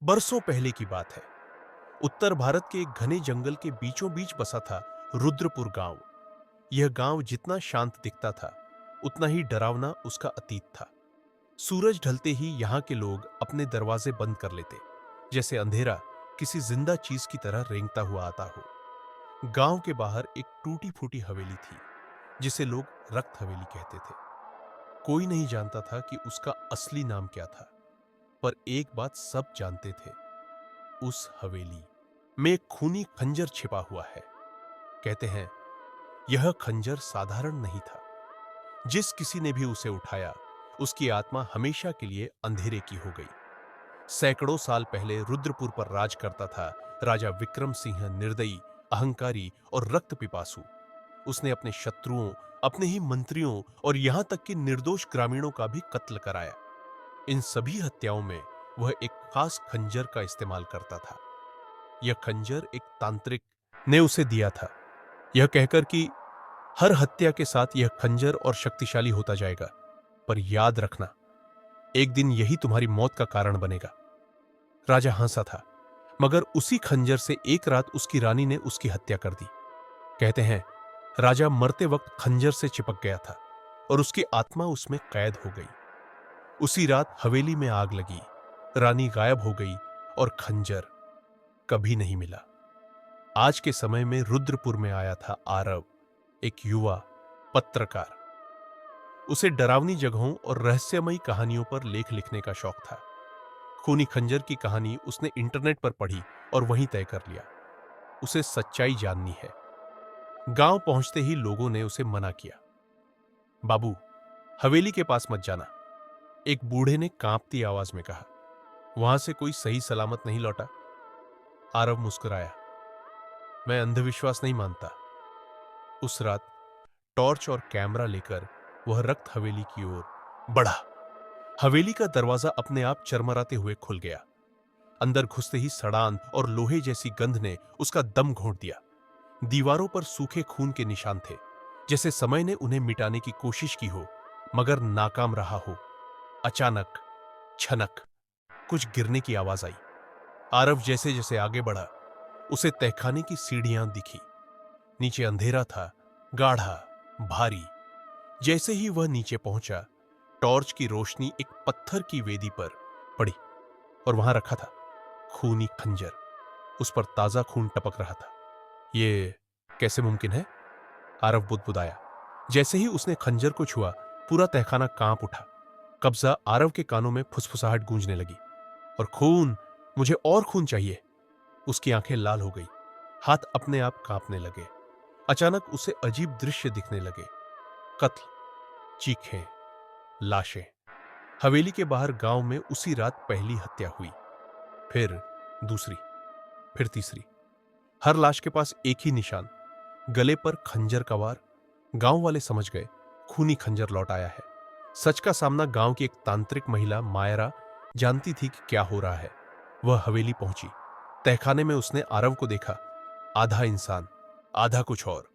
बरसों पहले की बात है। उत्तर भारत के एक घने जंगल के बीचों बीच बसा था रुद्रपुर गांव। यह गांव जितना शांत दिखता था, उतना ही डरावना उसका अतीत था। सूरज ढलते ही यहां के लोग अपने दरवाजे बंद कर लेते, जैसे अंधेरा किसी जिंदा चीज की तरह रेंगता हुआ आता हो। गांव के बाहर एक टूटी फूटी हवेली थी, जिसे लोग रक्त हवेली कहते थे। कोई नहीं जानता था कि उसका असली नाम क्या था, पर एक बात सब जानते थे, उस हवेली में एक खूनी खंजर छिपा हुआ है। कहते हैं यह खंजर साधारण नहीं था। जिस किसी ने भी उसे उठाया, उसकी आत्मा हमेशा के लिए अंधेरे की हो गई। सैकड़ों साल पहले रुद्रपुर पर राज करता था राजा विक्रम सिंह, निर्दयी, अहंकारी और रक्त पिपासु। उसने अपने शत्रुओं, अपने ही मंत्रियों और यहां तक कि निर्दोष ग्रामीणों का भी कत्ल कराया। इन सभी हत्याओं में वह एक खास खंजर का इस्तेमाल करता था। यह खंजर एक तांत्रिक ने उसे दिया था, यह कहकर कि हर हत्या के साथ यह खंजर और शक्तिशाली होता जाएगा, पर याद रखना, एक दिन यही तुम्हारी मौत का कारण बनेगा। राजा हंसा था, मगर उसी खंजर से एक रात उसकी रानी ने उसकी हत्या कर दी। कहते हैं राजा मरते वक्त खंजर से चिपक गया था और उसकी आत्मा उसमें कैद हो गई। उसी रात हवेली में आग लगी, रानी गायब हो गई और खंजर कभी नहीं मिला। आज के समय में रुद्रपुर में आया था आरव, एक युवा पत्रकार। उसे डरावनी जगहों और रहस्यमयी कहानियों पर लेख लिखने का शौक था। खूनी खंजर की कहानी उसने इंटरनेट पर पढ़ी और वहीं तय कर लिया, उसे सच्चाई जाननी है। गांव पहुंचते ही लोगों ने उसे मना किया। बाबू, हवेली के पास मत जाना, एक बूढ़े ने कांपती आवाज में कहा। वहां से कोई सही सलामत नहीं लौटा। आरव मुस्कुराया, मैं अंधविश्वास नहीं मानता। उस रात टॉर्च और कैमरा लेकर वह रक्त हवेली की ओर बढ़ा। हवेली का दरवाजा अपने आप चरमराते हुए खुल गया। अंदर घुसते ही सड़ान और लोहे जैसी गंध ने उसका दम घोंट दिया। दीवारों पर सूखे खून के निशान थे, जैसे समय ने उन्हें मिटाने की कोशिश की हो, मगर नाकाम रहा हो। अचानक छनक कुछ गिरने की आवाज आई। आरव जैसे जैसे आगे बढ़ा, उसे तहखाने की सीढ़ियां दिखी। नीचे अंधेरा था, गाढ़ा, भारी। जैसे ही वह नीचे पहुंचा, टॉर्च की रोशनी एक पत्थर की वेदी पर पड़ी और वहां रखा था खूनी खंजर। उस पर ताजा खून टपक रहा था। ये कैसे मुमकिन है? आरव बुदबुदाया। जैसे ही उसने खंजर को छुआ, पूरा तहखाना कांप उठा। कब्जा आरव के कानों में फुसफुसाहट गूंजने लगी। और खून, मुझे और खून चाहिए। उसकी आंखें लाल हो गई, हाथ अपने आप कांपने लगे। अचानक उसे अजीब दृश्य दिखने लगे। कत्ल, चीखें, लाशें। हवेली के बाहर गांव में उसी रात पहली हत्या हुई, फिर दूसरी, फिर तीसरी। हर लाश के पास एक ही निशान, गले पर खंजर का वार। गांव वाले समझ गए, खूनी खंजर लौट आया है। सच का सामना गांव की एक तांत्रिक महिला मायरा जानती थी कि क्या हो रहा है। वह हवेली पहुंची। तहखाने में उसने आरव को देखा, आधा इंसान, आधा कुछ और।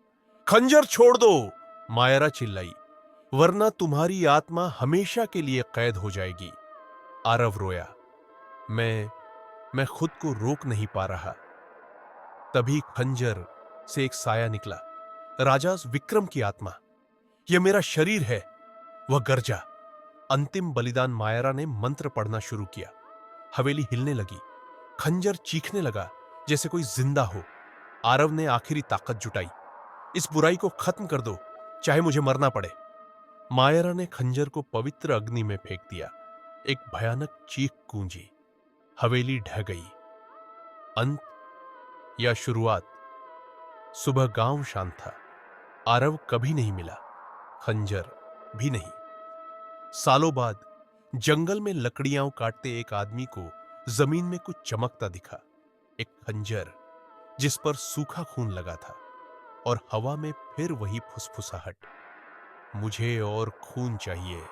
खंजर छोड़ दो, मायरा चिल्लाई, वरना तुम्हारी आत्मा हमेशा के लिए कैद हो जाएगी। आरव रोया, मैं खुद को रोक नहीं पा रहा। तभी खंजर से एक साया निकला, राजा विक्रम की आत्मा। यह मेरा शरीर है, वह गरजा। अंतिम बलिदान। मायरा ने मंत्र पढ़ना शुरू किया। हवेली हिलने लगी, खंजर चीखने लगा जैसे कोई जिंदा हो। आरव ने आखिरी ताकत जुटाई, इस बुराई को खत्म कर दो, चाहे मुझे मरना पड़े। मायरा ने खंजर को पवित्र अग्नि में फेंक दिया। एक भयानक चीख गूंजी, हवेली ढह गई। अंत या शुरुआत? सुबह गांव शांत था। आरव कभी नहीं मिला, खंजर भी नहीं। सालों बाद जंगल में लकड़ियां काटते एक आदमी को जमीन में कुछ चमकता दिखा। एक खंजर जिस पर सूखा खून लगा था, और हवा में फिर वही फुसफुसाहट, मुझे और खून चाहिए।